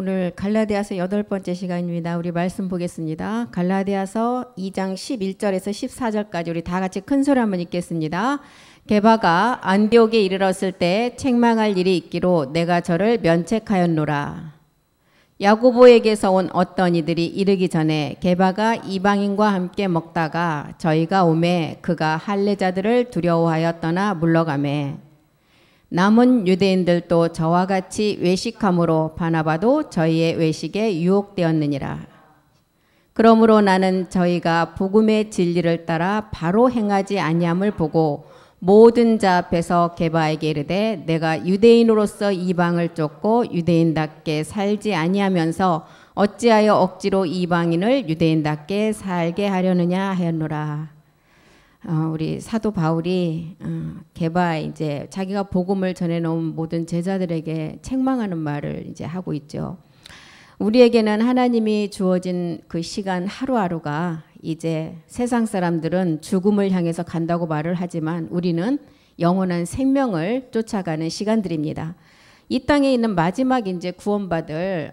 오늘 갈라디아서 8번째 시간입니다. 우리 말씀 보겠습니다. 갈라디아서 2장 11절에서 14절까지 우리 다 같이 큰 소리 한번 읽겠습니다. 게바가 안디옥에 이르렀을 때 책망할 일이 있기로 내가 저를 면책하였노라. 야고보에게서 온 어떤 이들이 이르기 전에 게바가 이방인과 함께 먹다가 저희가 오매 그가 할례자들을 두려워하여 떠나 물러가매 남은 유대인들도 저와 같이 외식함으로 바나바도 저희의 외식에 유혹되었느니라. 그러므로 나는 저희가 복음의 진리를 따라 바로 행하지 아니함을 보고 모든 자 앞에서 게바에게 이르되 내가 유대인으로서 이방을 쫓고 유대인답게 살지 아니하면서 어찌하여 억지로 이방인을 유대인답게 살게 하려느냐 하였노라. 우리 사도 바울이 게바에 이제 자기가 복음을 전해놓은 모든 제자들에게 책망하는 말을 이제 하고 있죠. 우리에게는 하나님이 주어진 그 시간 하루하루가 이제 세상 사람들은 죽음을 향해서 간다고 말을 하지만 우리는 영원한 생명을 쫓아가는 시간들입니다. 이 땅에 있는 마지막 이제 구원받을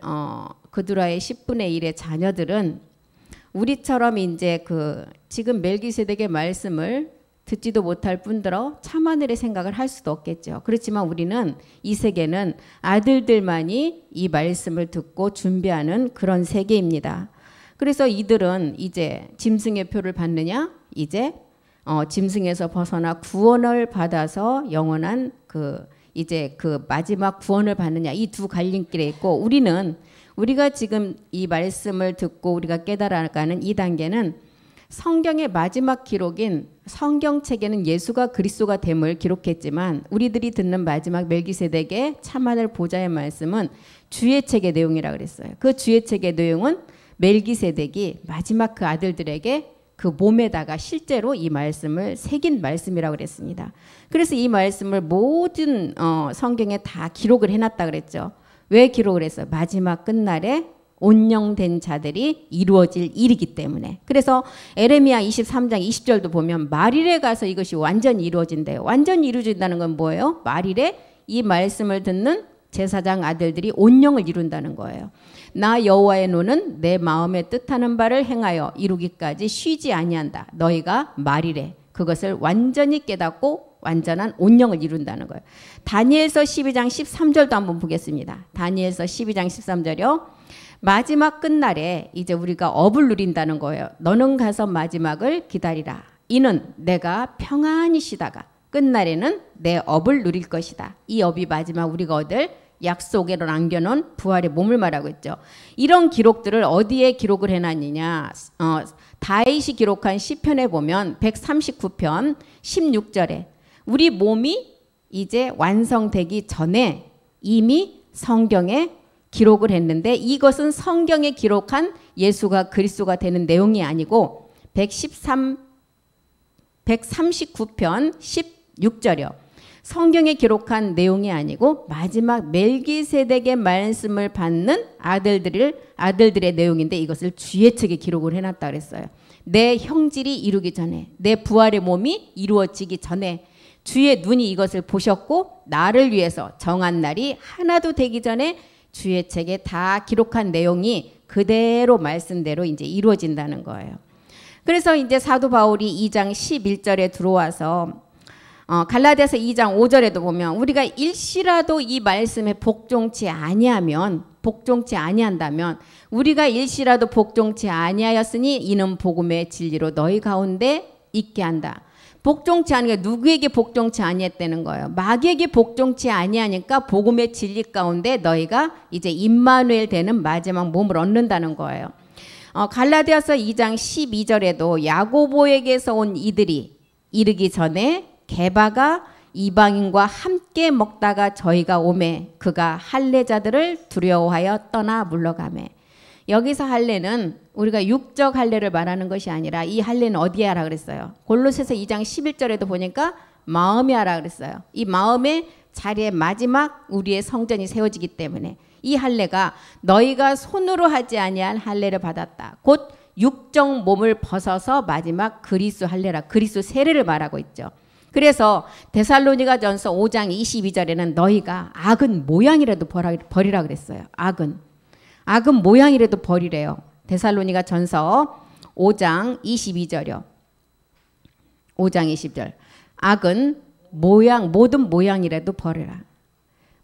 그두라의 10분의 1의 자녀들은 우리처럼 이제 지금 멜기세덱의 말씀을 듣지도 못할 뿐더러 참하늘의 생각을 할 수도 없겠죠. 그렇지만 우리는 이 세계는 아들들만이 이 말씀을 듣고 준비하는 그런 세계입니다. 그래서 이들은 이제 짐승의 표를 받느냐, 이제 짐승에서 벗어나 구원을 받아서 영원한 이제 마지막 구원을 받느냐, 이 두 갈림길에 있고 우리가 지금 이 말씀을 듣고 우리가 깨달아가는 이 단계는 성경의 마지막 기록인 성경책에는 예수가 그리스도가 됨을 기록했지만 우리들이 듣는 마지막 멜기세덱의 참하늘 보좌의 말씀은 주의 책의 내용이라 그랬어요. 그 주의 책의 내용은 멜기세덱이 마지막 그 아들들에게 그 몸에다가 실제로 이 말씀을 새긴 말씀이라고 그랬습니다. 그래서 이 말씀을 모든 성경에 다 기록을 해놨다 그랬죠. 왜 기록을 했어요? 마지막 끝날에 온영된 자들이 이루어질 일이기 때문에. 그래서 에레미야 23장 20절도 보면 말일에 가서 이것이 완전히 이루어진대요. 완전히 이루어진다는 건 뭐예요? 말일에 이 말씀을 듣는 제사장 아들들이 온영을 이룬다는 거예요. 나 여호와의 노는 내 마음에 뜻하는 바를 행하여 이루기까지 쉬지 아니한다. 너희가 말일에 그것을 완전히 깨닫고 완전한 온영을 이룬다는 거예요. 다니엘서 12장 13절도 한번 보겠습니다. 다니엘서 12장 13절이요. 마지막 끝날에 이제 우리가 업을 누린다는 거예요. 너는 가서 마지막을 기다리라. 이는 내가 평안히 쉬다가 끝날에는 내 업을 누릴 것이다. 이 업이 마지막 우리가 얻을 약속으로 남겨놓은 부활의 몸을 말하고 있죠. 이런 기록들을 어디에 기록을 해놨느냐. 다윗이 기록한 시편에 보면 139편 16절에 우리 몸이 이제 완성되기 전에 이미 성경에 기록을 했는데 이것은 성경에 기록한 예수가 그리스도가 되는 내용이 아니고 139편 16절이요. 성경에 기록한 내용이 아니고 마지막 멜기세덱의 말씀을 받는 아들들의 내용인데 이것을 주의 책에 기록을 해놨다 그랬어요. 내 형질이 이루기 전에, 내 부활의 몸이 이루어지기 전에 주의 눈이 이것을 보셨고 나를 위해서 정한 날이 하나도 되기 전에 주의 책에 다 기록한 내용이 그대로 말씀대로 이제 이루어진다는 거예요. 그래서 이제 사도 바울이 2장 11절에 들어와서 갈라디아서 2장 5절에도 보면 우리가 일시라도 이 말씀에 복종치 아니한다면 우리가 일시라도 복종치 아니하였으니 이는 복음의 진리로 너희 가운데 있게 한다. 복종치 않은 게 누구에게 복종치 아니했다는 거예요. 마귀에게 복종치 아니하니까 복음의 진리 가운데 너희가 이제 임마누엘 되는 마지막 몸을 얻는다는 거예요. 갈라디아서 2장 12절에도 야고보에게서 온 이들이 이르기 전에 게바가 이방인과 함께 먹다가 저희가 오매 그가 할례자들을 두려워하여 떠나 물러가매. 여기서 할례는 우리가 육적 할례를 말하는 것이 아니라 이 할례는 어디에 하라 그랬어요? 골로새서 2장 11절에도 보니까 마음에 하라 그랬어요. 이 마음의 자리에 마지막 우리의 성전이 세워지기 때문에 이 할례가 너희가 손으로 하지 아니할 할례를 받았다. 곧 육적 몸을 벗어서 마지막 그리스도 할례라, 그리스도 세례를 말하고 있죠. 그래서 데살로니가전서 5장 22절에는 너희가 악은 모양이라도 버리라 그랬어요. 악은. 악은 모양이라도 버리래요. 데살로니가 전서 5장 22절이요. 5장 20절. 악은 모든 모양이라도 버려라.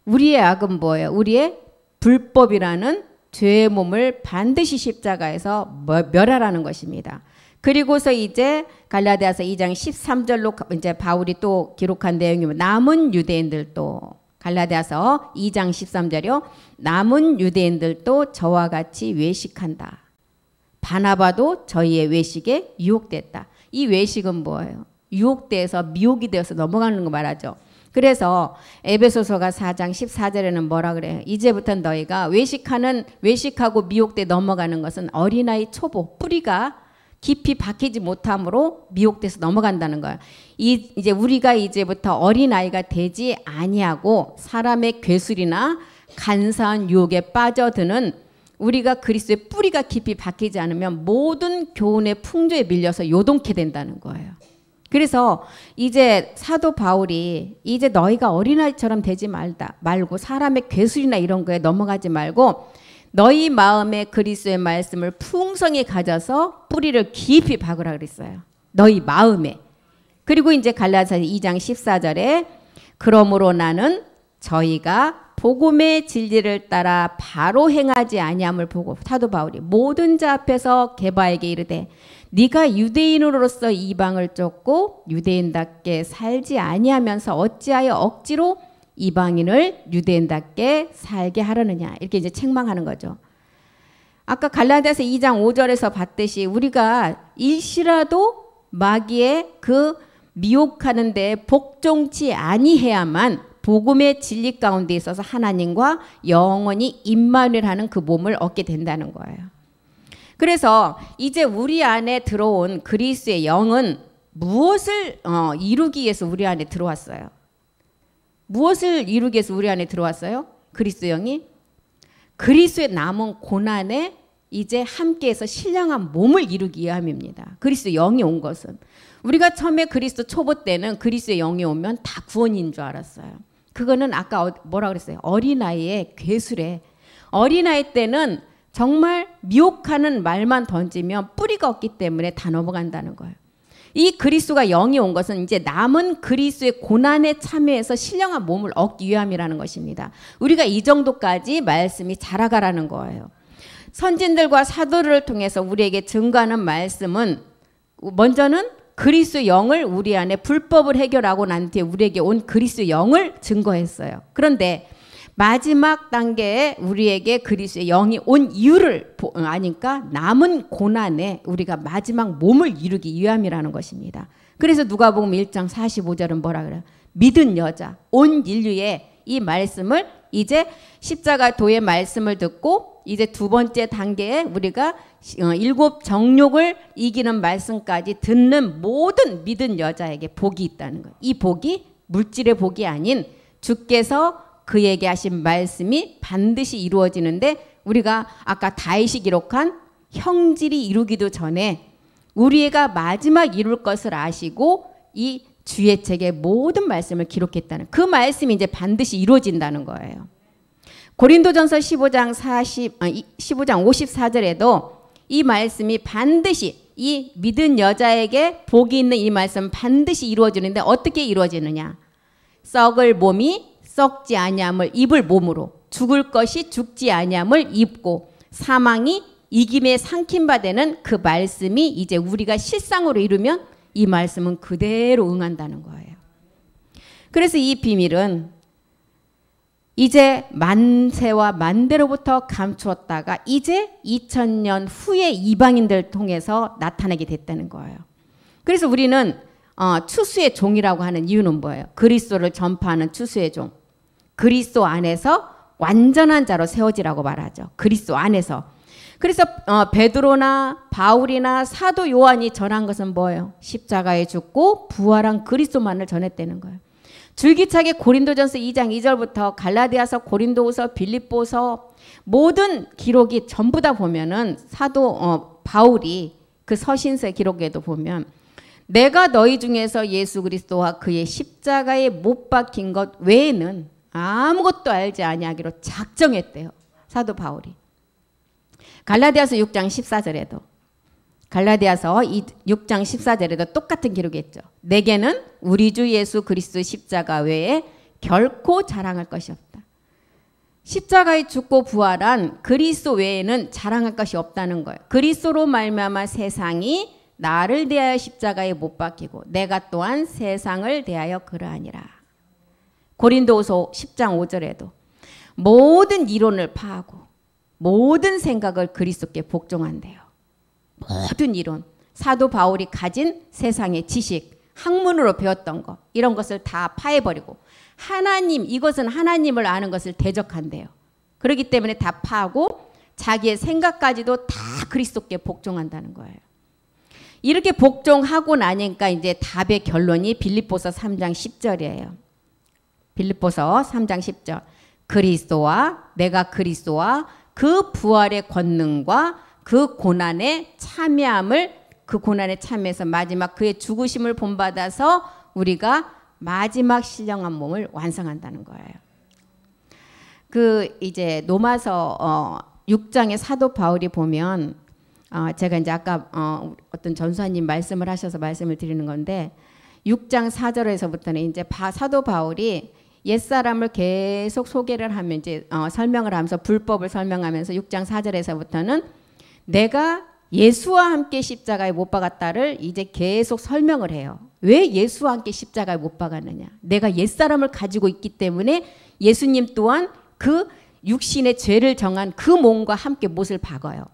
우리의 악은 뭐예요? 우리의 불법이라는 죄의 몸을 반드시 십자가에서 멸하라는 것입니다. 그리고서 이제 갈라디아서 2장 13절로 이제 바울이 또 기록한 내용이면 남은 유대인들도 갈라디아서 2장 13절이요. 남은 유대인들도 저와 같이 외식한다. 바나바도 저희의 외식에 유혹됐다. 이 외식은 뭐예요? 유혹돼서 미혹이 되어서 넘어가는 거 말하죠. 그래서 에베소서가 4장 14절에는 뭐라 그래요? 이제부터 너희가 외식하고 미혹돼 넘어가는 것은 어린아이 초보, 뿌리가 깊이 박히지 못함으로 미혹돼서 넘어간다는 거예요. 이제 우리가 이제부터 어린아이가 되지 아니하고 사람의 괴술이나 간사한 유혹에 빠져드는 우리가 그리스도의 뿌리가 깊이 박히지 않으면 모든 교훈의 풍조에 밀려서 요동케 된다는 거예요. 그래서 이제 사도 바울이 이제 너희가 어린아이처럼 되지 말고 사람의 괴술이나 이런 거에 넘어가지 말고 너희 마음에 그리스도의 말씀을 풍성히 가져서 뿌리를 깊이 박으라 그랬어요. 너희 마음에. 그리고 이제 갈라디아서 2장 14절에 그러므로 나는 저희가 복음의 진리를 따라 바로 행하지 아니함을 보고 사도 바울이 모든 자 앞에서 게바에게 이르되 네가 유대인으로서 이방을 쫓고 유대인답게 살지 아니하면서 어찌하여 억지로 이방인을 유대인답게 살게 하려느냐 이렇게 이제 책망하는 거죠. 아까 갈라디아서 2장 5절에서 봤듯이 우리가 일시라도 마귀의 그 미혹하는 데 복종치 아니해야만 복음의 진리 가운데 있어서 하나님과 영원히 임마누엘하는 그 몸을 얻게 된다는 거예요. 그래서 이제 우리 안에 들어온 그리스도의 영은 무엇을 이루기 위해서 우리 안에 들어왔어요? 무엇을 이루기 위해서 우리 안에 들어왔어요? 그리스도 영이 그리스도의 남은 고난에 이제 함께해서 신령한 몸을 이루기 위함입니다. 그리스도 영이 온 것은 우리가 처음에 그리스도 초보 때는 그리스도의 영이 오면 다 구원인 줄 알았어요. 그거는 아까 뭐라 그랬어요? 어린아이의 괴술에 어린아이 때는 정말 미혹하는 말만 던지면 뿌리가 없기 때문에 다 넘어간다는 거예요. 이 그리스도가 영이 온 것은 이제 남은 그리스도의 고난에 참여해서 신령한 몸을 얻기 위함이라는 것입니다. 우리가 이 정도까지 말씀이 자라가라는 거예요. 선진들과 사도를 통해서 우리에게 증거하는 말씀은 먼저는 그리스도 영을 우리 안에 불법을 해결하고 난 뒤에 우리에게 온 그리스도 영을 증거했어요. 그런데 마지막 단계에 우리에게 그리스도의 영이 온 이유를 아니까 남은 고난에 우리가 마지막 몸을 이루기 위함이라는 것입니다. 그래서 누가복음 1장 45절은 뭐라 그래요? 믿은 여자, 온 인류의 이 말씀을 이제 십자가 도의 말씀을 듣고 이제 두 번째 단계에 우리가 일곱 정욕을 이기는 말씀까지 듣는 모든 믿은 여자에게 복이 있다는 거예요. 이 복이 물질의 복이 아닌 주께서 그에게 하신 말씀이 반드시 이루어지는데 우리가 아까 다윗이 기록한 형질이 이루기도 전에 우리가 마지막 이룰 것을 아시고 이 주의 책에 모든 말씀을 기록했다는 그 말씀이 이제 반드시 이루어진다는 거예요. 고린도전서 15장 54절에도 이 말씀이 반드시 이 믿은 여자에게 복이 있는 이 말씀은 반드시 이루어지는데 어떻게 이루어지느냐? 썩을 몸이 썩지 아니함을 입을 몸으로 죽을 것이 죽지 아니함을 입고 사망이 이김에 삼킨 바 되는 그 말씀이 이제 우리가 실상으로 이루면 이 말씀은 그대로 응한다는 거예요. 그래서 이 비밀은 이제 만세와 만대로부터 감추었다가 이제 2000년 후에 이방인들 통해서 나타나게 됐다는 거예요. 그래서 우리는 추수의 종이라고 하는 이유는 뭐예요? 그리스도를 전파하는 추수의 종. 그리스도 안에서 완전한 자로 세워지라고 말하죠. 그리스도 안에서. 그래서 베드로나 바울이나 사도 요한이 전한 것은 뭐예요? 십자가에 죽고 부활한 그리스도만을 전했다는 거예요. 줄기차게 고린도전서 2장 2절부터 갈라디아서, 고린도후서, 빌립보서 모든 기록이 전부 다 보면은 사도 바울이 그 서신서의 기록에도 보면 내가 너희 중에서 예수 그리스도와 그의 십자가에 못 박힌 것 외에는 아무것도 알지 아니하기로 작정했대요. 사도 바울이. 갈라디아서 6장 14절에도 갈라디아서 6장 14절에도 똑같은 기록이 있죠. 내게는 우리 주 예수 그리스도 십자가 외에 결코 자랑할 것이 없다. 십자가에 죽고 부활한 그리스도 외에는 자랑할 것이 없다는 거예요. 그리스도로 말미암아 세상이 나를 대하여 십자가에 못 박히고 내가 또한 세상을 대하여 그러하니라. 고린도후서 10장 5절에도 모든 이론을 파하고 모든 생각을 그리스도께 복종한대요. 모든 이론, 사도 바울이 가진 세상의 지식, 학문으로 배웠던 것, 이런 것을 다 파해버리고 하나님, 이것은 하나님을 아는 것을 대적한대요. 그렇기 때문에 다 파하고 자기의 생각까지도 다 그리스도께 복종한다는 거예요. 이렇게 복종하고 나니까 이제 답의 결론이 빌립보서 3장 10절이에요. 빌립보서 3장 10절. 그리스도와 내가 그리스도와 그 부활의 권능과 그 고난에 참여함을, 그 고난에 참여해서 마지막 그의 죽으심을 본받아서 우리가 마지막 신령한 몸을 완성한다는 거예요. 그 이제 로마서 6장의 사도 바울이 보면 제가 이제 아까 어떤 전수사님 말씀을 하셔서 말씀을 드리는 건데 6장 4절에서부터는 이제 사도 바울이 옛사람을 계속 소개를 하면 이제 설명을 하면서 불법을 설명하면서 6장 4절에서부터는 내가 예수와 함께 십자가에 못 박았다를 이제 계속 설명을 해요. 왜 예수와 함께 십자가에 못 박았느냐? 내가 옛사람을 가지고 있기 때문에 예수님 또한 그 육신의 죄를 정한 그 몸과 함께 못을 박아요.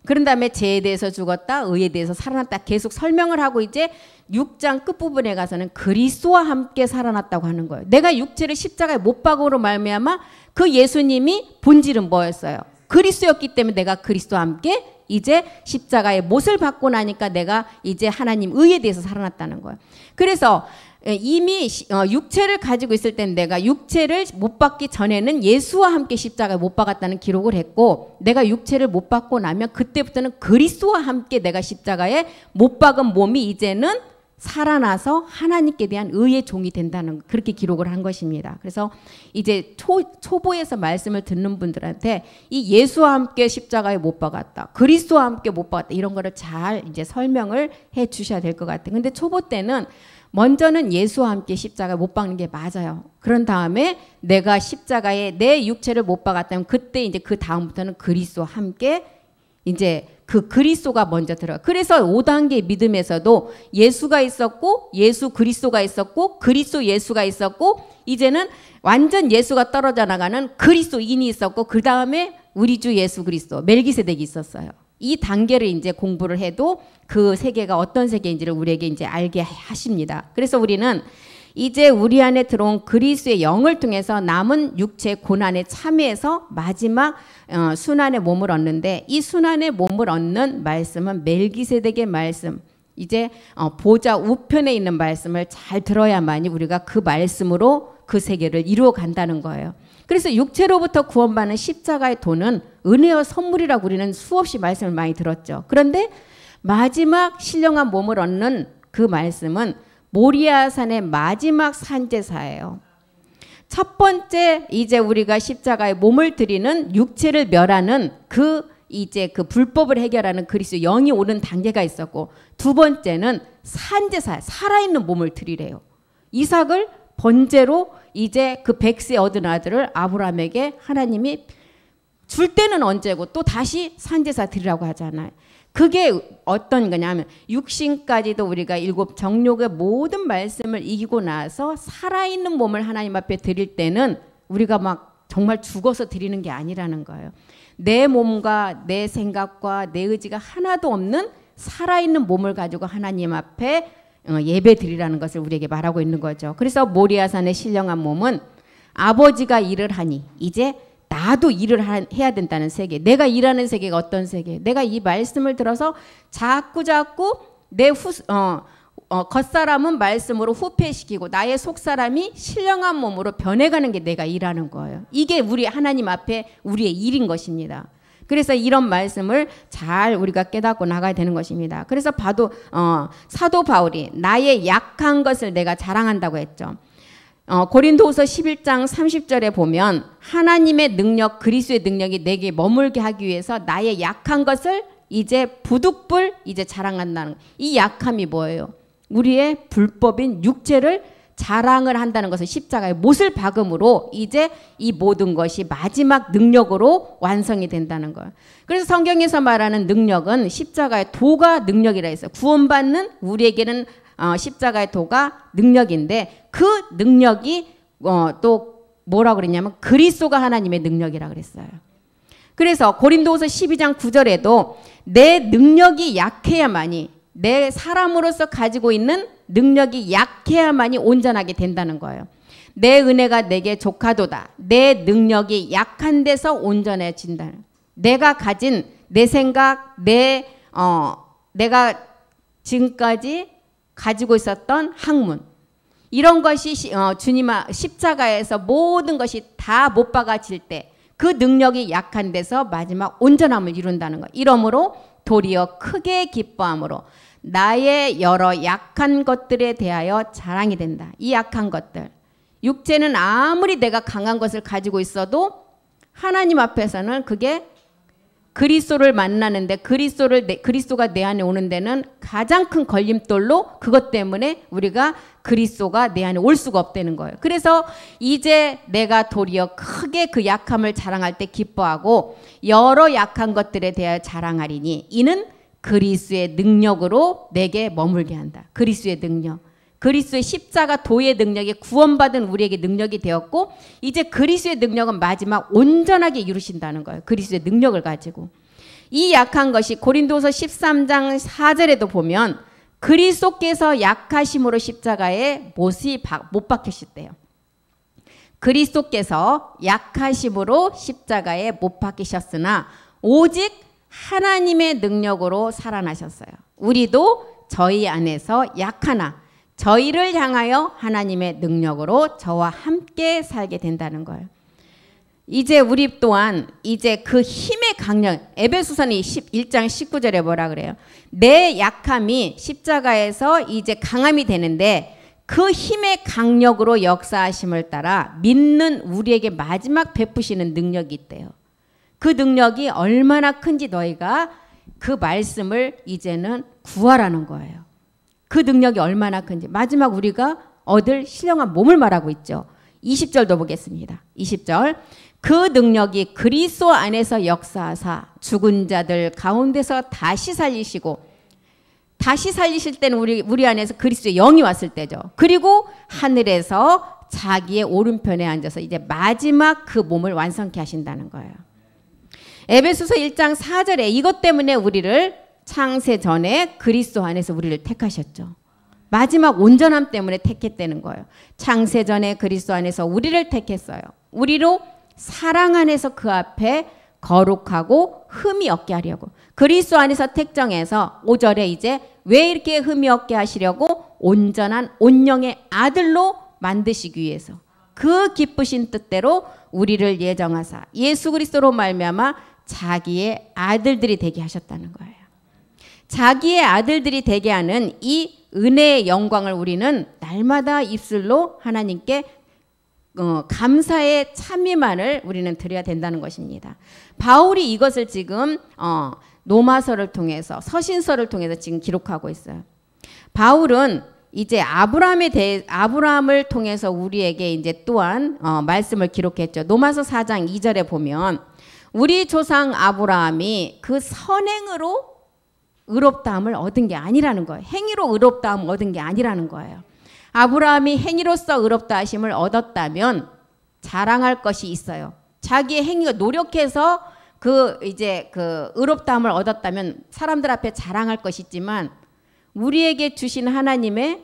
그런 다음에 죄에 대해서 죽었다, 의에 대해서 살아났다 계속 설명을 하고 이제 6장 끝부분에 가서는 그리스도와 함께 살아났다고 하는 거예요. 내가 육체를 십자가에 못 박음으로 말미암아 그 예수님이 본질은 뭐였어요? 그리스도였기 때문에 내가 그리스도와 함께 이제 십자가에 못을 받고 나니까 내가 이제 하나님 의에 대해서 살아났다는 거예요. 그래서 이미 육체를 가지고 있을 땐 내가 육체를 못 받기 전에는 예수와 함께 십자가에 못 박았다는 기록을 했고 내가 육체를 못 받고 나면 그때부터는 그리스도와 함께 내가 십자가에 못 박은 몸이 이제는 살아나서 하나님께 대한 의의 종이 된다는 그렇게 기록을 한 것입니다. 그래서 이제 초보에서 말씀을 듣는 분들한테 이 예수와 함께 십자가에 못 박았다, 그리스도와 함께 못 박았다 이런 거를 잘 이제 설명을 해 주셔야 될 것 같아요. 근데 초보 때는 먼저는 예수와 함께 십자가에 못 박는 게 맞아요. 그런 다음에 내가 십자가에 내 육체를 못 박았다면 그때 이제 그 다음부터는 그리스도와 함께 이제 그 그리스도가 먼저 들어가. 그래서 5단계 믿음에서도 예수가 있었고 예수 그리스도가 있었고 그리스도 예수가 있었고 이제는 완전 예수가 떨어져 나가는 그리스도인이 있었고 그 다음에 우리 주 예수 그리스도 멜기세덱이 있었어요. 이 단계를 이제 공부를 해도 그 세계가 어떤 세계인지를 우리에게 이제 알게 하십니다. 그래서 우리는 이제 우리 안에 들어온 그리스도의 영을 통해서 남은 육체 고난에 참여해서 마지막 순환의 몸을 얻는데 이 순환의 몸을 얻는 말씀은 멜기세덱의 말씀, 이제 보좌 우편에 있는 말씀을 잘 들어야만이 우리가 그 말씀으로 그 세계를 이루어 간다는 거예요. 그래서 육체로부터 구원받는 십자가의 도는 은혜와 선물이라고 우리는 수없이 말씀을 많이 들었죠. 그런데 마지막 신령한 몸을 얻는 그 말씀은 모리아산의 마지막 산제사예요. 첫 번째 이제 우리가 십자가에 몸을 드리는 육체를 멸하는 그 이제 그 불법을 해결하는 그리스도 영이 오는 단계가 있었고 두 번째는 산제사, 살아있는 몸을 드리래요. 이삭을 번제로 이제 그 100세 얻은 아들을 아브라함에게 하나님이 줄 때는 언제고 또 다시 산제사 드리라고 하잖아요. 그게 어떤 거냐면 육신까지도 우리가 7 정욕의 모든 말씀을 이기고 나서 살아있는 몸을 하나님 앞에 드릴 때는 우리가 막 정말 죽어서 드리는 게 아니라는 거예요. 내 몸과 내 생각과 내 의지가 하나도 없는 살아있는 몸을 가지고 하나님 앞에 예배 드리라는 것을 우리에게 말하고 있는 거죠. 그래서 모리아산의 신령한 몸은 아버지가 일을 하니 이제 나도 일을 해야 된다는 세계, 내가 일하는 세계가 어떤 세계, 내가 이 말씀을 들어서 자꾸 내 겉사람은 말씀으로 후패시키고 나의 속사람이 신령한 몸으로 변해가는 게 내가 일하는 거예요. 이게 우리 하나님 앞에 우리의 일인 것입니다. 그래서 이런 말씀을 잘 우리가 깨닫고 나가야 되는 것입니다. 그래서 사도 바울이 나의 약한 것을 내가 자랑한다고 했죠. 고린도후서 11장 30절에 보면 하나님의 능력, 그리스도의 능력이 내게 머물게 하기 위해서 나의 약한 것을 이제 부득불 이제 자랑한다는, 이 약함이 뭐예요? 우리의 불법인 육체를 자랑을 한다는 것은 십자가의 못을 박음으로 이제 이 모든 것이 마지막 능력으로 완성이 된다는 거예요. 그래서 성경에서 말하는 능력은 십자가의 도가 능력이라 했어요. 구원받는 우리에게는 십자가의 도가 능력인데, 그 능력이 또 뭐라고 그랬냐면 그리스도가 하나님의 능력이라 그랬어요. 그래서 고린도후서 12장 9절에도 내 능력이 약해야만이, 내 사람으로서 가지고 있는 능력이 약해야만이 온전하게 된다는 거예요. 내 은혜가 내게 족하도다. 내 능력이 약한 데서 온전해진다. 내가 가진 내 생각, 내가 지금까지 가지고 있었던 학문, 이런 것이 주님 십자가에서 모든 것이 다 못 박아질 때 그 능력이 약한 데서 마지막 온전함을 이룬다는 것. 이러므로 도리어 크게 기뻐함으로 나의 여러 약한 것들에 대하여 자랑이 된다. 이 약한 것들. 육체는 아무리 내가 강한 것을 가지고 있어도 하나님 앞에서는 그게 그리스도를 만나는데, 그리스도가 내 안에 오는 데는 가장 큰 걸림돌로, 그것 때문에 우리가 그리스도가 내 안에 올 수가 없다는 거예요. 그래서 이제 내가 도리어 크게 그 약함을 자랑할 때 기뻐하고 여러 약한 것들에 대하여 자랑하리니 이는 그리스도의 능력으로 내게 머물게 한다. 그리스도의 능력. 그리스도의 십자가 도의 능력이 구원받은 우리에게 능력이 되었고, 이제 그리스도의 능력은 마지막 온전하게 이루신다는 거예요. 그리스도의 능력을 가지고. 이 약한 것이 고린도서 13장 4절에도 보면 그리스도께서 약하심으로 십자가에 못 박히셨대요. 그리스도께서 약하심으로 십자가에 못 박히셨으나 오직 하나님의 능력으로 살아나셨어요. 우리도 저희 안에서 약하나 저희를 향하여 하나님의 능력으로 저와 함께 살게 된다는 거예요. 이제 우리 또한 이제 그 힘의 강력, 에베소서는 1장 19절에 뭐라 그래요? 내 약함이 십자가에서 이제 강함이 되는데 그 힘의 강력으로 역사하심을 따라 믿는 우리에게 마지막 베푸시는 능력이 있대요. 그 능력이 얼마나 큰지 너희가 그 말씀을 이제는 구하라는 거예요. 그 능력이 얼마나 큰지. 마지막 우리가 얻을 신령한 몸을 말하고 있죠. 20절도 보겠습니다. 20절. 그 능력이 그리스도 안에서 역사하사 죽은 자들 가운데서 다시 살리시고, 다시 살리실 때는 우리 안에서 그리스도의 영이 왔을 때죠. 그리고 하늘에서 자기의 오른편에 앉아서 이제 마지막 그 몸을 완성케 하신다는 거예요. 에베소서 1장 4절에 이것 때문에 우리를 창세 전에 그리스도 안에서 우리를 택하셨죠. 마지막 온전함 때문에 택했다는 거예요. 창세 전에 그리스도 안에서 우리를 택했어요. 우리로 사랑 안에서 그 앞에 거룩하고 흠이 없게 하려고. 그리스도 안에서 택정해서 5절에 이제 왜 이렇게 흠이 없게 하시려고? 온전한 온영의 아들로 만드시기 위해서. 그 기쁘신 뜻대로 우리를 예정하사 예수 그리스도로 말미암아 자기의 아들들이 되게 하셨다는 거예요. 자기의 아들들이 되게 하는 이 은혜의 영광을 우리는 날마다 입술로 하나님께 감사의 참미만을 우리는 드려야 된다는 것입니다. 바울이 이것을 지금 로마서를 통해서, 서신서를 통해서 지금 기록하고 있어요. 바울은 이제 아브라함을 통해서 우리에게 이제 또한 말씀을 기록했죠. 로마서 4장 2절에 보면 우리 조상 아브라함이 그 선행으로 의롭다함을 얻은 게 아니라는 거예요. 행위로 의롭다함을 얻은 게 아니라는 거예요. 아브라함이 행위로서 의롭다 하심을 얻었다면 자랑할 것이 있어요. 자기의 행위가 노력해서 그 의롭다함을 얻었다면 사람들 앞에 자랑할 것이 있지만, 우리에게 주신 하나님의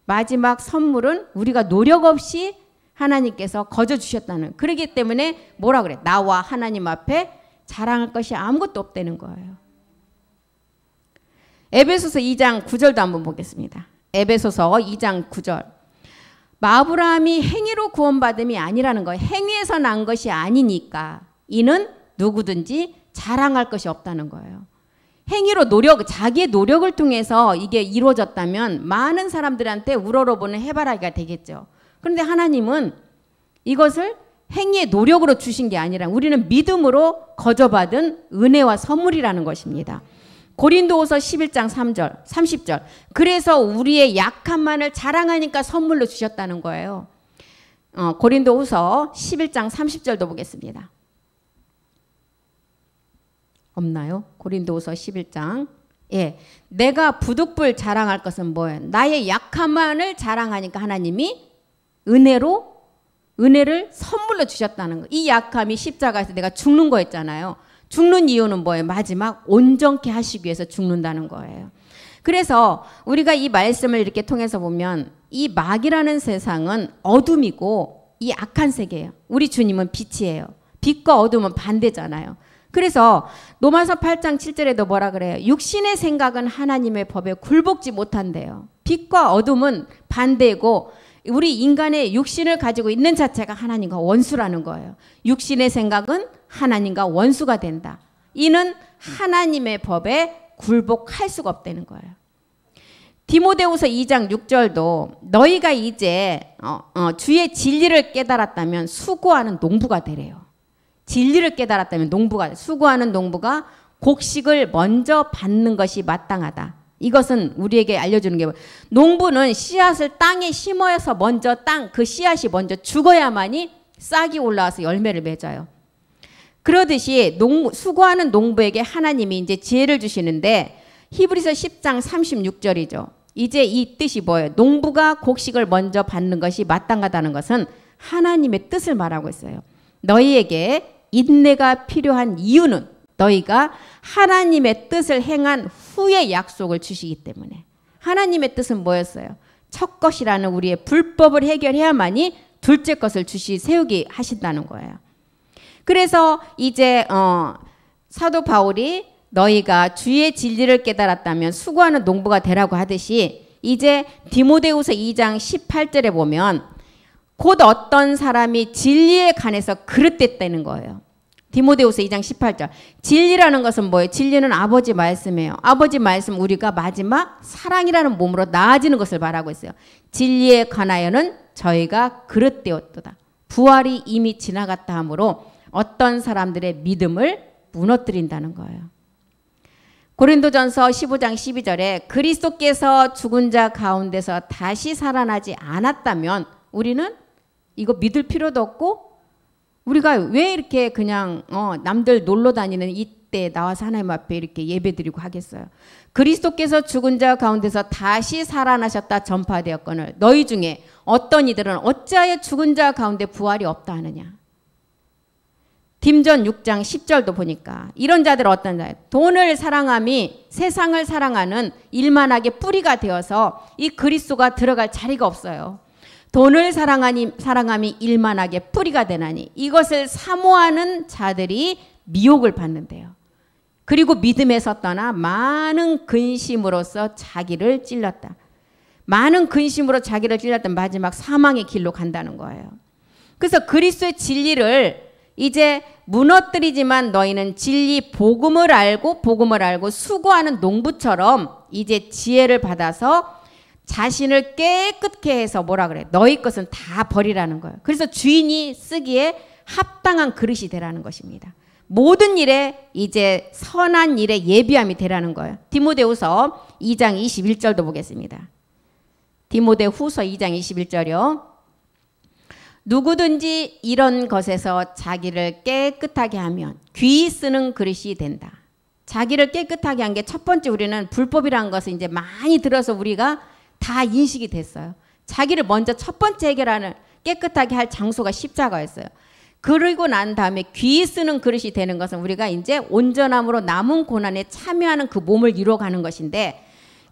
마지막 선물은 우리가 노력 없이 하나님께서 거저 주셨다는, 그렇기 때문에 뭐라 그래? 나와 하나님 앞에 자랑할 것이 아무것도 없다는 거예요. 에베소서 2장 9절도 한번 보겠습니다. 에베소서 2장 9절. 아브라함이 행위로 구원받음이 아니라는 거예요. 행위에서 난 것이 아니니까 이는 누구든지 자랑할 것이 없다는 거예요. 행위로 자기의 노력을 통해서 이게 이루어졌다면 많은 사람들한테 우러러보는 해바라기가 되겠죠. 그런데 하나님은 이것을 행위의 노력으로 주신 게 아니라 우리는 믿음으로 거저받은 은혜와 선물이라는 것입니다. 고린도후서 11장 3절, 30절. 그래서 우리의 약함만을 자랑하니까 선물로 주셨다는 거예요. 고린도후서 11장 30절도 보겠습니다. 없나요? 고린도후서 11장. 예, 내가 부득불 자랑할 것은 뭐예요? 나의 약함만을 자랑하니까 하나님이 은혜를 선물로 주셨다는 거. 이 약함이 십자가에서 내가 죽는 거였잖아요. 죽는 이유는 뭐예요? 마지막 온전케 하시기 위해서 죽는다는 거예요. 그래서 우리가 이 말씀을 이렇게 통해서 보면 이 마귀라는 세상은 어둠이고 이 악한 세계예요. 우리 주님은 빛이에요. 빛과 어둠은 반대잖아요. 그래서 로마서 8장 7절에도 뭐라 그래요? 육신의 생각은 하나님의 법에 굴복지 못한대요. 빛과 어둠은 반대고 우리 인간의 육신을 가지고 있는 자체가 하나님과 원수라는 거예요. 육신의 생각은 하나님과 원수가 된다. 이는 하나님의 법에 굴복할 수가 없다는 거예요. 디모데후서 2장 6절도 너희가 이제 주의 진리를 깨달았다면 수고하는 농부가 되래요. 진리를 깨달았다면 수고하는 농부가 곡식을 먼저 받는 것이 마땅하다. 이것은 우리에게 알려주는 게 농부는 씨앗을 땅에 심어서 먼저 그 씨앗이 먼저 죽어야만이 싹이 올라와서 열매를 맺어요. 그러듯이 수고하는 농부에게 하나님이 이제 지혜를 주시는데 히브리서 10장 36절이죠. 이제 이 뜻이 뭐예요? 농부가 곡식을 먼저 받는 것이 마땅하다는 것은 하나님의 뜻을 말하고 있어요. 너희에게 인내가 필요한 이유는 너희가 하나님의 뜻을 행한 후에 약속을 주시기 때문에. 하나님의 뜻은 뭐였어요? 첫 것이라는 우리의 불법을 해결해야만이 둘째 것을 세우게 하신다는 거예요. 그래서 이제 사도 바울이 너희가 주의 진리를 깨달았다면 수고하는 농부가 되라고 하듯이 이제 디모데후서 2장 18절에 보면 곧 어떤 사람이 진리에 관해서 그릇됐다는 거예요. 디모데후서 2장 18절. 진리라는 것은 뭐예요? 진리는 아버지 말씀이에요. 아버지 말씀 우리가 마지막 사랑이라는 몸으로 나아지는 것을 말하고 있어요. 진리에 관하여는 저희가 그릇되었도다. 부활이 이미 지나갔다 하므로 어떤 사람들의 믿음을 무너뜨린다는 거예요. 고린도전서 15장 12절에 그리스도께서 죽은 자 가운데서 다시 살아나지 않았다면 우리는 이거 믿을 필요도 없고 우리가 왜 이렇게 그냥 남들 놀러 다니는 이때 나와서 하나님 앞에 이렇게 예배드리고 하겠어요. 그리스도께서 죽은 자 가운데서 다시 살아나셨다 전파되었거늘 너희 중에 어떤 이들은 어찌하여 죽은 자 가운데 부활이 없다 하느냐. 딤전 6장 10절도 보니까 이런 자들 어떤 자예요? 돈을 사랑함이 세상을 사랑하는 일만하게 뿌리가 되어서 이 그리스도가 들어갈 자리가 없어요. 돈을 사랑함이 일만하게 뿌리가 되나니 이것을 사모하는 자들이 미혹을 받는데요. 그리고 믿음에서 떠나 많은 근심으로써 자기를 찔렀다. 많은 근심으로 자기를 찔렀던 마지막 사망의 길로 간다는 거예요. 그래서 그리스도의 진리를 이제 무너뜨리지만 너희는 진리 복음을 알고 수고하는 농부처럼 이제 지혜를 받아서 자신을 깨끗게 해서 뭐라 그래? 너희 것은 다 버리라는 거예요. 그래서 주인이 쓰기에 합당한 그릇이 되라는 것입니다. 모든 일에 이제 선한 일에 예비함이 되라는 거예요. 디모데후서 2장 21절도 보겠습니다. 디모데후서 2장 21절이요. 누구든지 이런 것에서 자기를 깨끗하게 하면 귀 쓰는 그릇이 된다. 자기를 깨끗하게 한 게 첫 번째 우리는 불법이라는 것을 이제 많이 들어서 우리가 다 인식이 됐어요. 자기를 먼저 첫 번째 해결하는 깨끗하게 할 장소가 십자가였어요. 그리고 난 다음에 귀 쓰는 그릇이 되는 것은 우리가 이제 온전함으로 남은 고난에 참여하는 그 몸을 이루어가는 것인데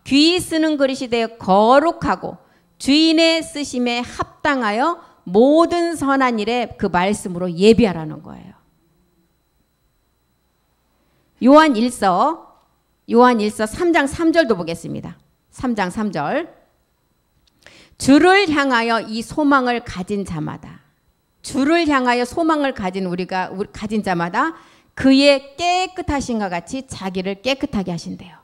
귀 쓰는 그릇이 되어 거룩하고 주인의 쓰심에 합당하여 모든 선한 일에 그 말씀으로 예비하라는 거예요. 요한일서 3장 3절도 보겠습니다. 3장 3절. 주를 향하여 이 소망을 가진 자마다 주를 향하여 소망을 가진 가진 자마다 그의 깨끗하신과 같이 자기를 깨끗하게 하신대요.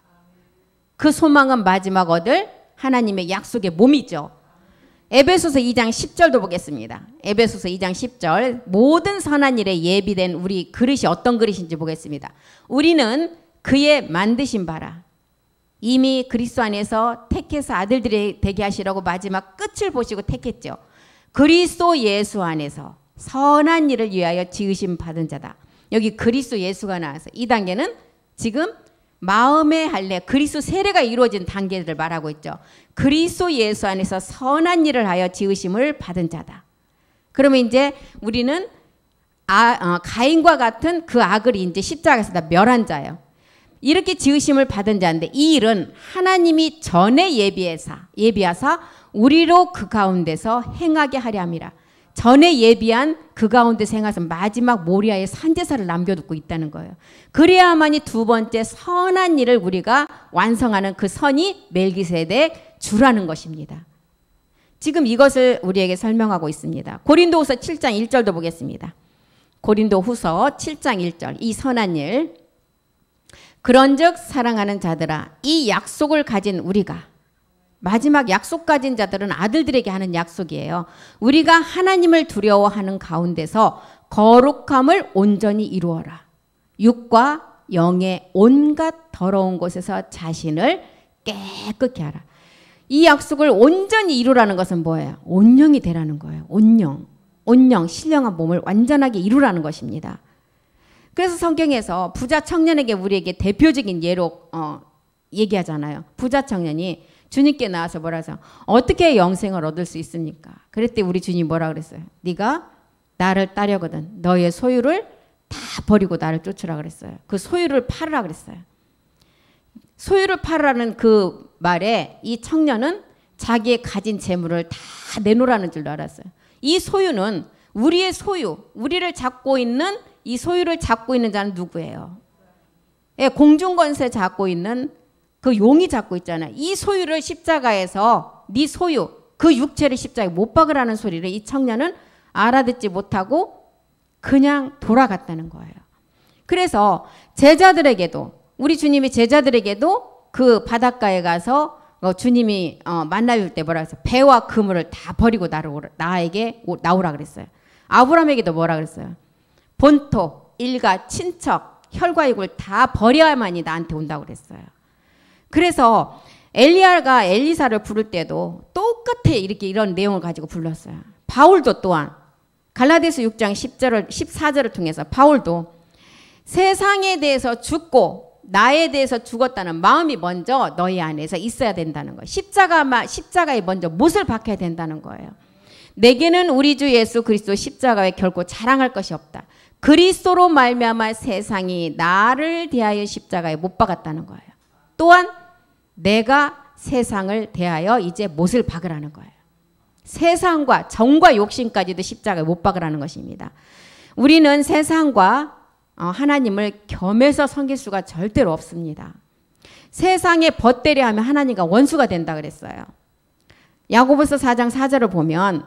그 소망은 마지막 얻을 하나님의 약속의 몸이죠. 에베소서 2장 10절도 보겠습니다. 에베소서 2장 10절. 모든 선한 일에 예비된 우리 그릇이 어떤 그릇인지 보겠습니다. 우리는 그의 만드신 바라. 이미 그리스도 안에서 택해서 아들들이 되게 하시라고 마지막 끝을 보시고 택했죠. 그리스도 예수 안에서 선한 일을 위하여 지으심 받은 자다. 여기 그리스도 예수가 나와서 이 단계는 지금 마음의 할례, 그리스도 세례가 이루어진 단계를 말하고 있죠. 그리스도 예수 안에서 선한 일을 하여 지으심을 받은 자다. 그러면 이제 우리는 가인과 같은 그 악을 이제 십자가에서 다 멸한 자예요. 이렇게 지으심을 받은 자인데 이 일은 하나님이 전에 예비하사 우리로 그 가운데서 행하게 하려 함이라. 전에 예비한 그 가운데서 행하서 마지막 모리아의 산제사를 남겨두고 있다는 거예요. 그래야만이 두 번째 선한 일을 우리가 완성하는 그 선이 멜기세덱 주라는 것입니다. 지금 이것을 우리에게 설명하고 있습니다. 고린도후서 7장 1절도 보겠습니다. 고린도후서 7장 1절. 이 선한 일. 그런즉 사랑하는 자들아, 이 약속을 가진 우리가, 마지막 약속 가진 자들은 아들들에게 하는 약속이에요. 우리가 하나님을 두려워하는 가운데서 거룩함을 온전히 이루어라. 육과 영의 온갖 더러운 곳에서 자신을 깨끗게 하라. 이 약속을 온전히 이루라는 것은 뭐예요? 온영이 되라는 거예요. 온영, 신령한 몸을 완전하게 이루라는 것입니다. 그래서 성경에서 부자 청년에게 우리에게 대표적인 예로 얘기하잖아요. 부자 청년이 주님께 나와서 뭐라 해서 어떻게 영생을 얻을 수 있습니까? 그랬더니 우리 주님이 뭐라 그랬어요? 네가 나를 따려거든 너의 소유를 다 버리고 나를 쫓으라 그랬어요. 그 소유를 팔으라 그랬어요. 소유를 팔으라는 그 말에 이 청년은 자기의 가진 재물을 다 내놓으라는 줄도 알았어요. 이 소유는 우리의 소유, 우리를 잡고 있는 이 소유를 잡고 있는 자는 누구예요? 예, 공중권세 잡고 있는 그 용이 잡고 있잖아요. 이 소유를 십자가에서 네 소유, 그 육체를 십자가에 못 박으라는 소리를 이 청년은 알아듣지 못하고 그냥 돌아갔다는 거예요. 그래서 제자들에게도 우리 주님이 제자들에게도 그 바닷가에 가서 주님이 만나줄 때 뭐라 그랬어요? 배와 그물을 다 버리고 나에게 나오라 그랬어요. 아브라함에게도 뭐라 그랬어요? 본토, 일가, 친척, 혈과육을 다 버려야만이 나한테 온다고 그랬어요. 그래서 엘리야가 엘리사를 부를 때도 똑같아 이런 내용을 가지고 불렀어요. 바울도 또한 갈라디아서 6장 14절을 통해서 바울도 세상에 대해서 죽고 나에 대해서 죽었다는 마음이 먼저 너희 안에서 있어야 된다는 거예요. 십자가에 먼저 못을 박혀야 된다는 거예요. 내게는 우리 주 예수 그리스도 십자가에 결코 자랑할 것이 없다. 그리스도로 말미암아 세상이 나를 대하여 십자가에 못 박았다는 거예요. 또한 내가 세상을 대하여 이제 못을 박으라는 거예요. 세상과 정과 욕심까지도 십자가에 못 박으라는 것입니다. 우리는 세상과 하나님을 겸해서 섬길 수가 절대로 없습니다. 세상에 벗대려 하면 하나님과 원수가 된다 그랬어요. 야고보서 4장 4절을 보면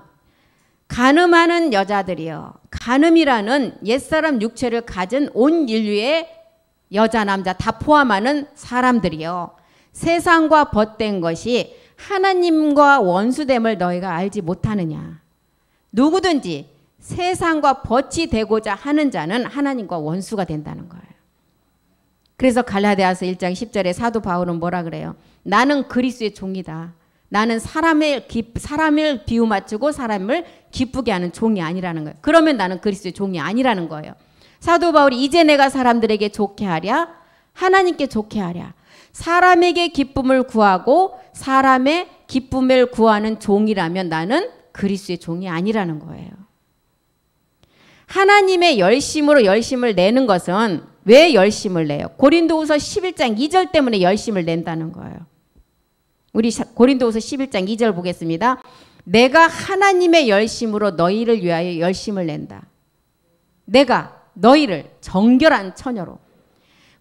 간음하는 여자들이여, 간음이라는 옛사람 육체를 가진 온 인류의 여자 남자 다 포함하는 사람들이여, 세상과 벗된 것이 하나님과 원수됨을 너희가 알지 못하느냐. 누구든지 세상과 벗이 되고자 하는 자는 하나님과 원수가 된다는 거예요. 그래서 갈라디아서 1장 10절에 사도 바울은 뭐라 그래요? 나는 그리스도의 종이다. 나는 사람을 비유 맞추고 사람을 기쁘게 하는 종이 아니라는 거예요. 그러면 나는 그리스도의 종이 아니라는 거예요. 사도 바울이 이제 내가 사람들에게 좋게 하랴, 하나님께 좋게 하랴. 사람에게 기쁨을 구하고 사람의 기쁨을 구하는 종이라면 나는 그리스도의 종이 아니라는 거예요. 하나님의 열심을 내는 것은 왜 열심을 내요? 고린도후서 11장 2절 때문에 열심을 낸다는 거예요. 우리 고린도후서 11장 2절 보겠습니다. 내가 하나님의 열심으로 너희를 위하여 열심을 낸다. 내가 너희를 정결한 처녀로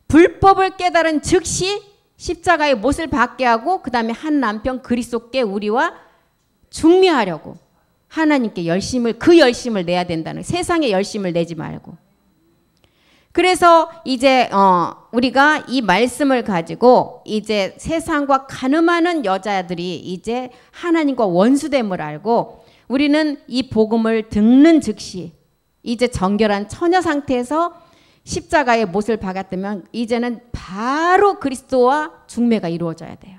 불법을 깨달은 즉시 십자가의 못을 받게 하고 그 다음에 한 남편 그리스도께 우리와 중매하려고 하나님께 그 열심을 내야 된다는, 세상에 열심을 내지 말고. 그래서 이제 우리가 이 말씀을 가지고 이제 세상과 가늠하는 여자들이 이제 하나님과 원수됨을 알고 우리는 이 복음을 듣는 즉시 이제 정결한 처녀 상태에서 십자가의 못을 박았다면 이제는 바로 그리스도와 중매가 이루어져야 돼요.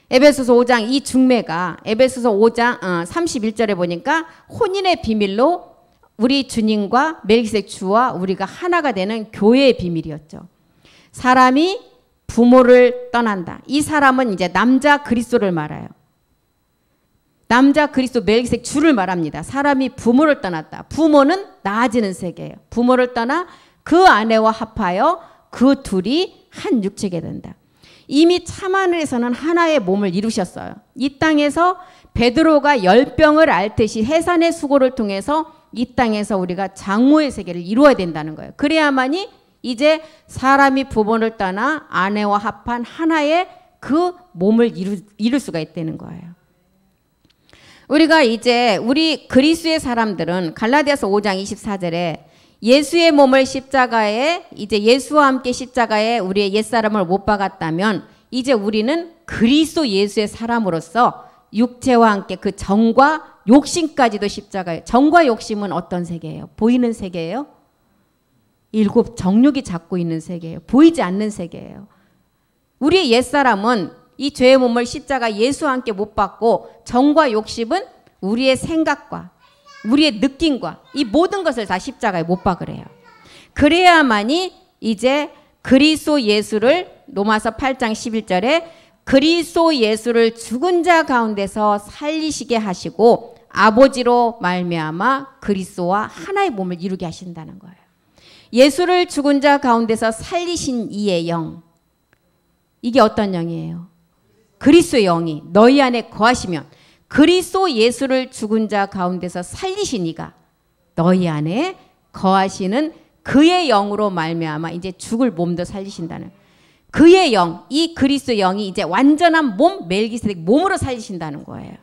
에베소서 5장 이 중매가 에베소서 5장 31절에 보니까 혼인의 비밀로 우리 주님과 멜기세덱 주와 우리가 하나가 되는 교회의 비밀이었죠. 사람이 부모를 떠난다. 이 사람은 이제 남자 그리스도를 말해요. 남자 그리스도 멜기세덱 주를 말합니다. 사람이 부모를 떠났다. 부모는 나아지는 세계예요. 부모를 떠나 그 아내와 합하여 그 둘이 한 육체가 된다. 이미 참하늘에서는 하나의 몸을 이루셨어요. 이 땅에서 베드로가 열병을 앓듯이 해산의 수고를 통해서 이 땅에서 우리가 장모의 세계를 이루어야 된다는 거예요. 그래야만이 이제 사람이 부모를 떠나 아내와 합한 하나의 그 몸을 이룰 수가 있다는 거예요. 우리가 이제 우리 그리스도의 사람들은 갈라디아서 5장 24절에 예수의 몸을 십자가에 이제 예수와 함께 십자가에 우리의 옛사람을 못 박았다면 이제 우리는 그리스도 예수의 사람으로서 육체와 함께 그 정과 욕심까지도 십자가에 정과 욕심은 어떤 세계예요? 보이는 세계예요? 일곱 정욕이 잡고 있는 세계예요. 보이지 않는 세계예요. 우리의 옛사람은 이 죄의 몸을 십자가 예수와 함께 못 박고 정과 욕심은 우리의 생각과 우리의 느낌과 이 모든 것을 다 십자가에 못 박으래요. 그래야만이 이제 그리스도 예수를 로마서 8장 11절에 그리스도 예수를 죽은 자 가운데서 살리시게 하시고 아버지로 말미암아 그리스도와 하나의 몸을 이루게 하신다는 거예요. 예수를 죽은 자 가운데서 살리신 이의 영. 이게 어떤 영이에요? 그리스도의 영이 너희 안에 거하시면 그리스도 예수를 죽은 자 가운데서 살리신 이가 너희 안에 거하시는 그의 영으로 말미암아 이제 죽을 몸도 살리신다는 그의 영, 이 그리스도의 영이 이제 완전한 몸 멜기세덱 몸으로 살리신다는 거예요.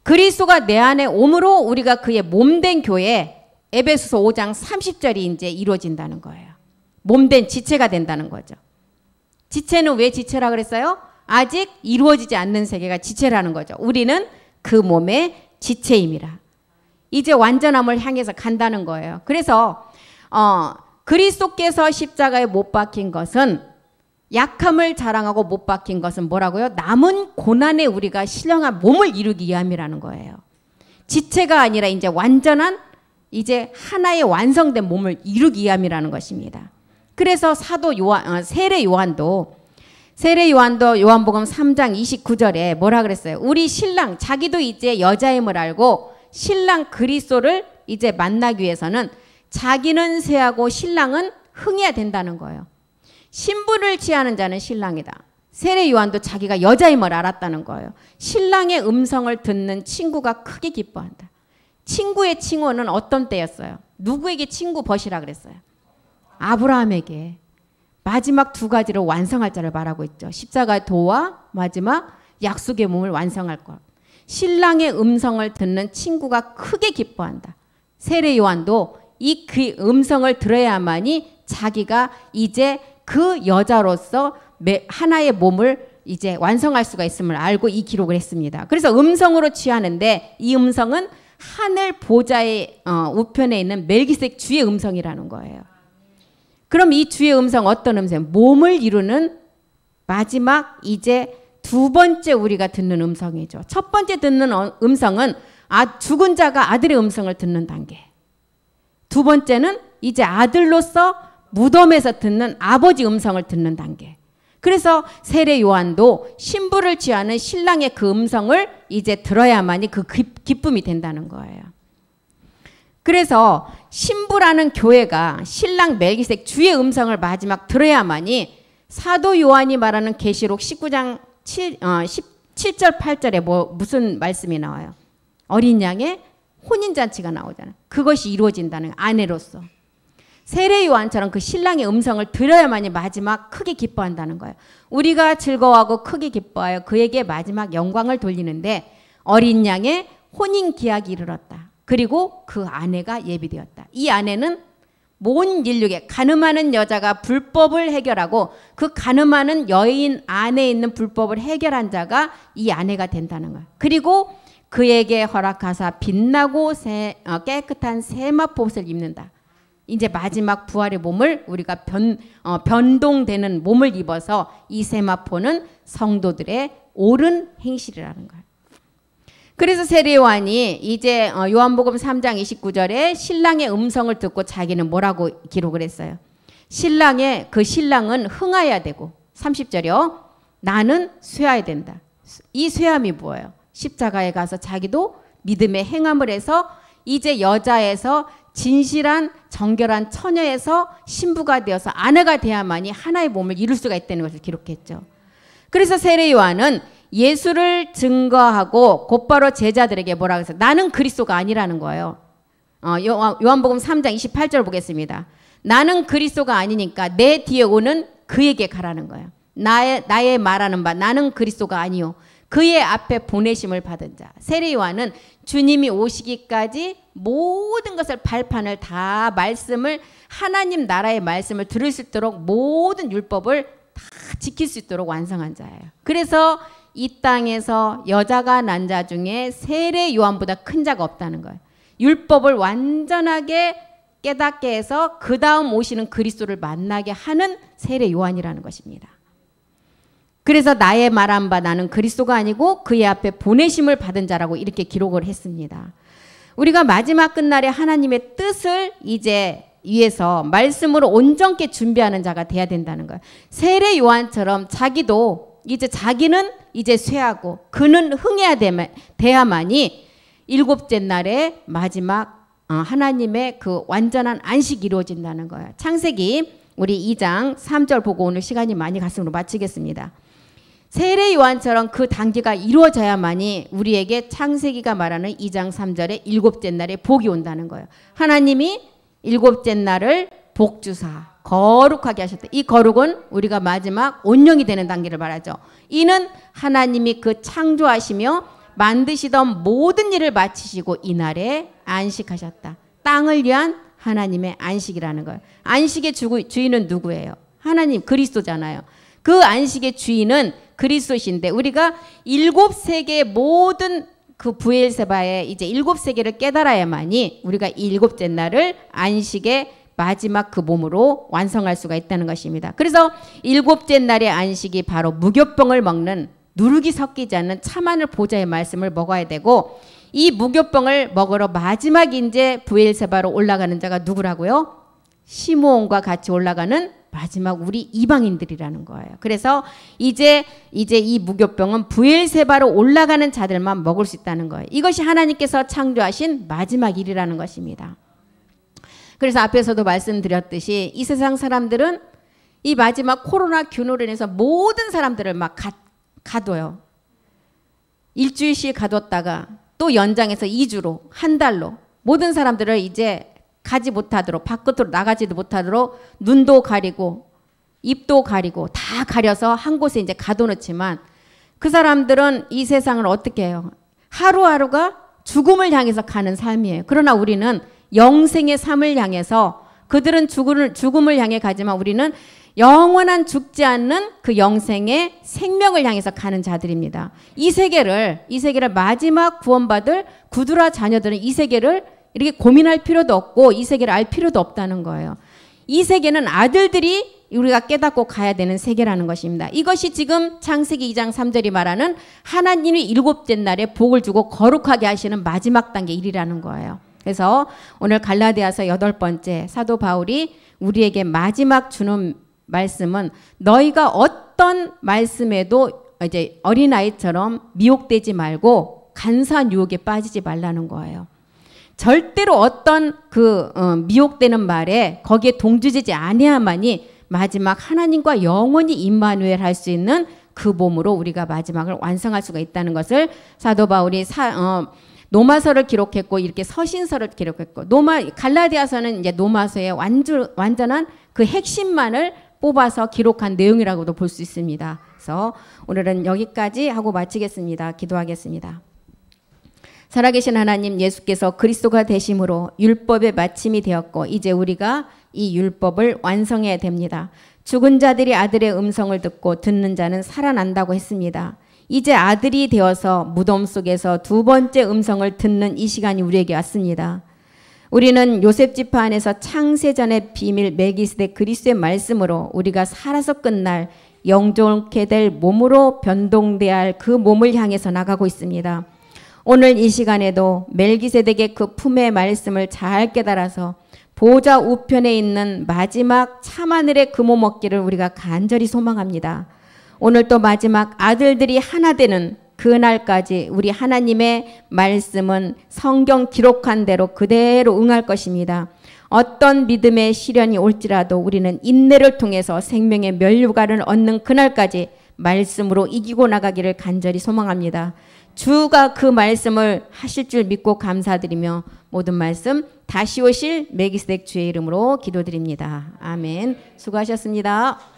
그리스도가 내 안에 옴으로 우리가 그의 몸된 교회 에베소서 5장 30절이 이제 이루어진다는 거예요. 몸된 지체가 된다는 거죠. 지체는 왜 지체라 그랬어요? 아직 이루어지지 않는 세계가 지체라는 거죠. 우리는 그 몸의 지체임이라. 이제 완전함을 향해서 간다는 거예요. 그래서 그리스도께서 십자가에 못 박힌 것은 약함을 자랑하고 못 박힌 것은 뭐라고요? 남은 고난에 우리가 신령한 몸을 이루기 위함이라는 거예요. 지체가 아니라 이제 완전한 이제 하나의 완성된 몸을 이루기 위함이라는 것입니다. 그래서 사도 요한, 세례 요한도 요한복음 3장 29절에 뭐라 그랬어요? 우리 신랑 자기도 이제 여자임을 알고 신랑 그리스도를 이제 만나기 위해서는 자기는 쇠하고 신랑은 흥해야 된다는 거예요. 신분을 취하는 자는 신랑이다. 세례 요한도 자기가 여자임을 알았다는 거예요. 신랑의 음성을 듣는 친구가 크게 기뻐한다. 친구의 칭호는 어떤 때였어요? 누구에게 친구 벗이라 그랬어요? 아브라함에게. 마지막 두 가지를 완성할 자를 말하고 있죠. 십자가의 도와 마지막 약속의 몸을 완성할 것. 신랑의 음성을 듣는 친구가 크게 기뻐한다. 세례 요한도 이 그 음성을 들어야만이 자기가 이제 그 여자로서 하나의 몸을 이제 완성할 수가 있음을 알고 이 기록을 했습니다. 그래서 음성으로 취하는데 이 음성은 하늘 보좌의 우편에 있는 멜기세덱 주의 음성이라는 거예요. 그럼 이 주의 음성 어떤 음성? 몸을 이루는 마지막 이제 두 번째 우리가 듣는 음성이죠. 첫 번째 듣는 음성은 죽은 자가 아들의 음성을 듣는 단계. 두 번째는 이제 아들로서 무덤에서 듣는 아버지 음성을 듣는 단계. 그래서 세례 요한도 신부를 취하는 신랑의 그 음성을 이제 들어야만이 그 기쁨이 된다는 거예요. 그래서 신부라는 교회가 신랑 멜기세덱 주의 음성을 마지막 들어야만이 사도 요한이 말하는 계시록 19장 17절 8절에 무슨 말씀이 나와요? 어린 양의 혼인잔치가 나오잖아요. 그것이 이루어진다는 아내로서. 세례 요한처럼 그 신랑의 음성을 들어야만이 마지막 크게 기뻐한다는 거예요. 우리가 즐거워하고 크게 기뻐하여 그에게 마지막 영광을 돌리는데 어린 양의 혼인 기약이 이르렀다. 그리고 그 아내가 예비되었다. 이 아내는 온 인류에 간음하는 여자가 불법을 해결하고 그 간음하는 여인 안에 있는 불법을 해결한 자가 이 아내가 된다는 거예요. 그리고 그에게 허락하사 빛나고 깨끗한 세마포옷을 입는다. 이제 마지막 부활의 몸을 우리가 변동되는 몸을 입어서 이 세마포는 성도들의 옳은 행실이라는 거예요. 그래서 세례 요한이 이제 요한복음 3장 29절에 신랑의 음성을 듣고 자기는 뭐라고 기록을 했어요. 그 신랑은 흥하여야 되고 30절이요. 나는 쇠해야 된다. 이 쇠함이 뭐예요? 십자가에 가서 자기도 믿음의 행함을 해서 이제 여자에서 진실한 정결한 처녀에서 신부가 되어서 아내가 돼야만이 하나의 몸을 이룰 수가 있다는 것을 기록했죠. 그래서 세례 요한은 예수를 증거하고 곧바로 제자들에게 뭐라고 했어요? 나는 그리스도가 아니라는 거예요. 요한복음 3장 28절 보겠습니다. 나는 그리스도가 아니니까 내 뒤에 오는 그에게 가라는 거예요. 나의 말하는 바 나는 그리스도가 아니요 그의 앞에 보내심을 받은 자. 세례 요한은 주님이 오시기까지 모든 것을 발판을 다 말씀을 하나님 나라의 말씀을 들을 수 있도록 모든 율법을 다 지킬 수 있도록 완성한 자예요. 그래서 이 땅에서 여자가 난 자 중에 세례 요한보다 큰 자가 없다는 거예요. 율법을 완전하게 깨닫게 해서 그 다음 오시는 그리스도를 만나게 하는 세례 요한이라는 것입니다. 그래서 나의 말한 바 나는 그리스도가 아니고 그의 앞에 보내심을 받은 자라고 이렇게 기록을 했습니다. 우리가 마지막 끝날에 하나님의 뜻을 이제 위해서 말씀으로 온전케 준비하는 자가 돼야 된다는 거예요. 세례 요한처럼 자기는 이제 쇠하고 그는 흥해야 돼야만이 일곱째 날에 마지막 하나님의 그 완전한 안식이 이루어진다는 거예요. 창세기 우리 2장 3절 보고 오늘 시간이 많이 갔으므로 마치겠습니다. 세례 요한처럼 그 단계가 이루어져야만이 우리에게 창세기가 말하는 2장 3절에 일곱째 날에 복이 온다는 거예요. 하나님이 일곱째 날을 복주사 거룩하게 하셨다. 이 거룩은 우리가 마지막 온영이 되는 단계를 말하죠. 이는 하나님이 그 창조하시며 만드시던 모든 일을 마치시고 이날에 안식하셨다. 땅을 위한 하나님의 안식이라는 거예요. 안식의 주인은 누구예요? 하나님 그리스도잖아요. 그 안식의 주인은 그리스도신데 우리가 일곱 세계의 모든 그 부엘세바의 이제 일곱 세계를 깨달아야만이 우리가 이 일곱째 날을 안식의 마지막 그 몸으로 완성할 수가 있다는 것입니다. 그래서 일곱째 날의 안식이 바로 무교병을 먹는 누룩이 섞이지 않는 참하늘 보좌의 말씀을 먹어야 되고 이 무교병을 먹으러 마지막 이제 부엘세바로 올라가는 자가 누구라고요? 시므온과 같이 올라가는 마지막 우리 이방인들이라는 거예요. 그래서 이제 이 무교병은 부엘세바로 올라가는 자들만 먹을 수 있다는 거예요. 이것이 하나님께서 창조하신 마지막 일이라는 것입니다. 그래서 앞에서도 말씀드렸듯이 이 세상 사람들은 이 마지막 코로나 균으로 인해서 모든 사람들을 막 가둬요. 일주일씩 가뒀다가 또 연장해서 2주로 한 달로 모든 사람들을 이제 가지 못하도록 밖으로 나가지도 못하도록 눈도 가리고 입도 가리고 다 가려서 한 곳에 이제 가둬놓지만 그 사람들은 이 세상을 어떻게 해요? 하루하루가 죽음을 향해서 가는 삶이에요. 그러나 우리는 영생의 삶을 향해서 그들은 죽음을 향해 가지만 우리는 영원한 죽지 않는 그 영생의 생명을 향해서 가는 자들입니다. 이 세계를 마지막 구원받을 구두라 자녀들은 이 세계를 이렇게 고민할 필요도 없고 이 세계를 알 필요도 없다는 거예요. 이 세계는 아들들이 우리가 깨닫고 가야 되는 세계라는 것입니다. 이것이 지금 창세기 2장 3절이 말하는 하나님이 일곱째 날에 복을 주고 거룩하게 하시는 마지막 단계 일이라는 거예요. 그래서 오늘 갈라디아서 8번째 사도 바울이 우리에게 마지막 주는 말씀은 너희가 어떤 말씀에도 이제 어린아이처럼 미혹되지 말고 간사한 유혹에 빠지지 말라는 거예요. 절대로 어떤 미혹되는 말에 거기에 동조되지 아니야만이 마지막 하나님과 영원히 임마누엘 할 수 있는 그 몸으로 우리가 마지막을 완성할 수가 있다는 것을 사도 바울이 노마서를 기록했고 이렇게 서신서를 기록했고 갈라디아서는 이제 노마서의 완전한 그 핵심만을 뽑아서 기록한 내용이라고도 볼 수 있습니다. 그래서 오늘은 여기까지 하고 마치겠습니다. 기도하겠습니다. 살아계신 하나님 예수께서 그리스도가 되심으로 율법의 마침이 되었고 이제 우리가 이 율법을 완성해야 됩니다. 죽은 자들이 아들의 음성을 듣고 듣는 자는 살아난다고 했습니다. 이제 아들이 되어서 무덤 속에서 두 번째 음성을 듣는 이 시간이 우리에게 왔습니다. 우리는 요셉 지파 안에서 창세전의 비밀 멜기스덱 그리스도의 말씀으로 우리가 살아서 끝날 영존케 될 몸으로 변동돼야 할 그 몸을 향해서 나가고 있습니다. 오늘 이 시간에도 멜기세덱의 그 품의 말씀을 잘 깨달아서 보좌 우편에 있는 마지막 참하늘의 그 몸 얻기를 우리가 간절히 소망합니다. 오늘 또 마지막 아들들이 하나 되는 그날까지 우리 하나님의 말씀은 성경 기록한 대로 그대로 응할 것입니다. 어떤 믿음의 시련이 올지라도 우리는 인내를 통해서 생명의 면류관을 얻는 그날까지 말씀으로 이기고 나가기를 간절히 소망합니다. 주가 그 말씀을 하실 줄 믿고 감사드리며 모든 말씀 다시 오실 멜기세덱 주의 이름으로 기도드립니다. 아멘. 수고하셨습니다.